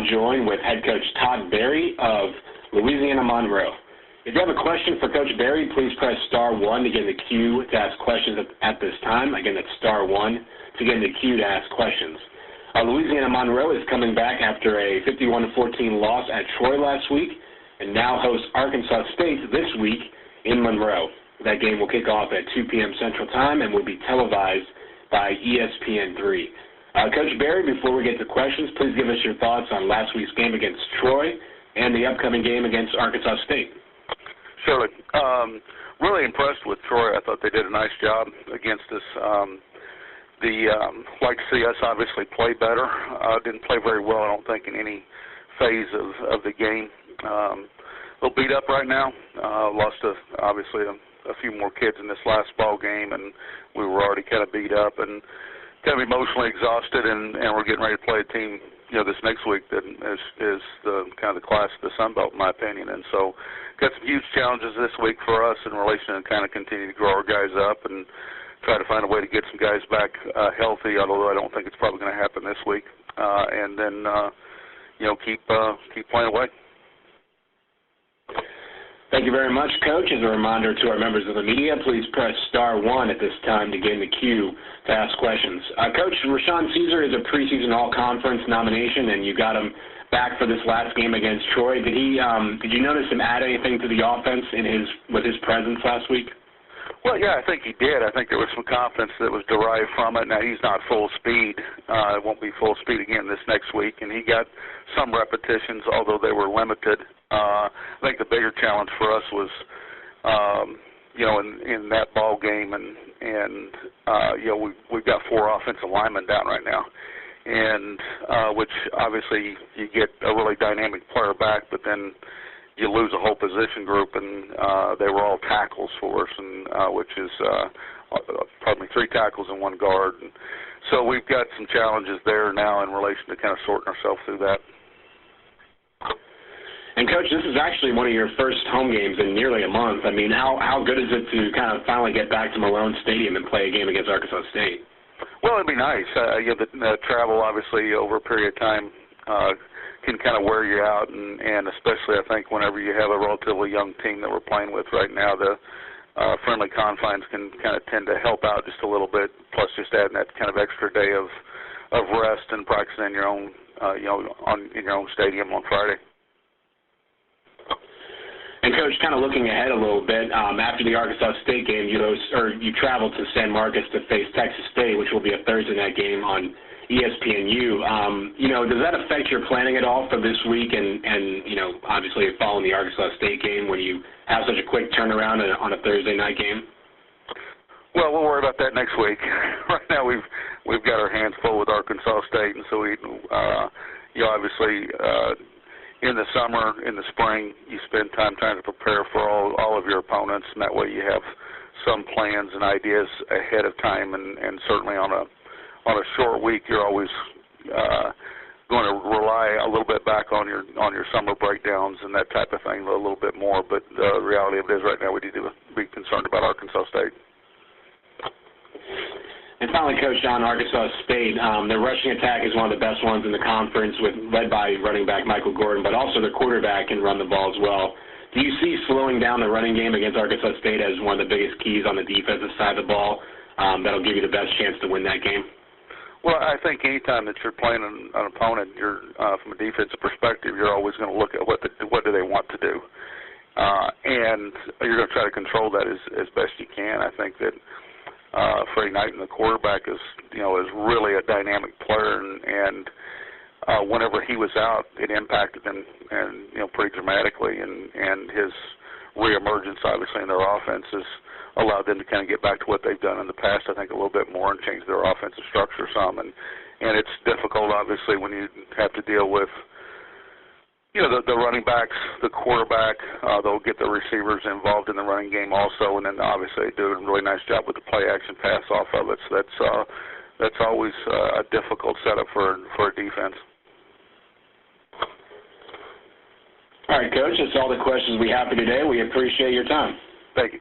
now joined with head coach Todd Berry of Louisiana Monroe. If you have a question for Coach Berry, please press star 1 to get in the queue to ask questions at this time. Again, that's star 1 to get in the queue to ask questions. Louisiana Monroe is coming back after a 51-14 loss at Troy last week and now hosts Arkansas State this week in Monroe. That game will kick off at 2 p.m. Central Time and will be televised by ESPN3. Coach Berry, before we get to questions, please give us your thoughts on last week's game against Troy and the upcoming game against Arkansas State. Surely. Really impressed with Troy. I thought they did a nice job against us. Like to see us obviously play better. Didn't play very well, I don't think, in any phase of the game. A little beat up right now. Lost, obviously, a few more kids in this last ball game, and we were already kind of beat up and kind of emotionally exhausted, and we're getting ready to play a team, this next week that is the kind of the class of the Sun Belt, in my opinion. And so got some huge challenges this week for us in relation to kind of continue to grow our guys up and try to find a way to get some guys back healthy, although I don't think it's probably going to happen this week. And then, keep playing away. Thank you very much, Coach. As a reminder to our members of the media, please press star 1 at this time to get in the queue to ask questions. Coach, Rashawn Caesar is a preseason all-conference nomination, and you got him back for this last game against Troy. Did you notice him add anything to the offense with his presence last week? Well, yeah, I think he did. I think there was some confidence that was derived from it. Now, he's not full speed. It won't be full speed again this next week, and he got some repetitions, although they were limited. I think the bigger challenge for us was, in that ball game, and we've got 4 offensive linemen down right now, and which obviously you get a really dynamic player back, but then you lose a whole position group, and they were all tackles for us, and which is 3 tackles and 1 guard. And so we've got some challenges there now in relation to kind of sorting ourselves through that. And, Coach, this is actually one of your first home games in nearly a month. I mean, how good is it to kind of finally get back to Malone Stadium and play a game against Arkansas State? Well, it'd be nice. The travel, obviously, over a period of time can kind of wear you out, and especially, I think, whenever you have a relatively young team that we're playing with right now, the friendly confines can kind of tend to help out just a little bit, plus just adding that kind of extra day of rest and practicing in your own, in your own stadium on Friday. And, Coach, kind of looking ahead a little bit, after the Arkansas State game, you traveled to San Marcos to face Texas State, which will be a Thursday night game on ESPNU. Does that affect your planning at all for this week and obviously following the Arkansas State game when you have such a quick turnaround on a Thursday night game? Well, we'll worry about that next week. Right now we've got our hands full with Arkansas State, and so we, obviously, in the summer, in the spring, you spend time trying to prepare for all of your opponents, and that way you have some plans and ideas ahead of time, and certainly on a short week, you're always going to rely a little bit back on your summer breakdowns and that type of thing a little bit more. But the reality of it is right now we need to be concerned about Arkansas State. And finally, Coach, on Arkansas State, their rushing attack is one of the best ones in the conference, led by running back Michael Gordon, but also their quarterback can run the ball as well. Do you see slowing down the running game against Arkansas State as one of the biggest keys on the defensive side of the ball that'll give you the best chance to win that game? Well, I think anytime that you're playing an opponent, you're from a defensive perspective, you're always going to look at what do they want to do, and you're going to try to control that as best you can. I think that Freddie Knight, the quarterback, is really a dynamic player, and whenever he was out, it impacted them and pretty dramatically, and his reemergence obviously in their offense has allowed them to kind of get back to what they've done in the past, I think, a little bit more and change their offensive structure some. And it's difficult, obviously, when you have to deal with, the running backs, the quarterback. They'll get the receivers involved in the running game also, and then obviously they do a really nice job with the play-action pass off of it. So that's always a difficult setup for a defense. All right, Coach, that's all the questions we have for today. We appreciate your time. Thank you.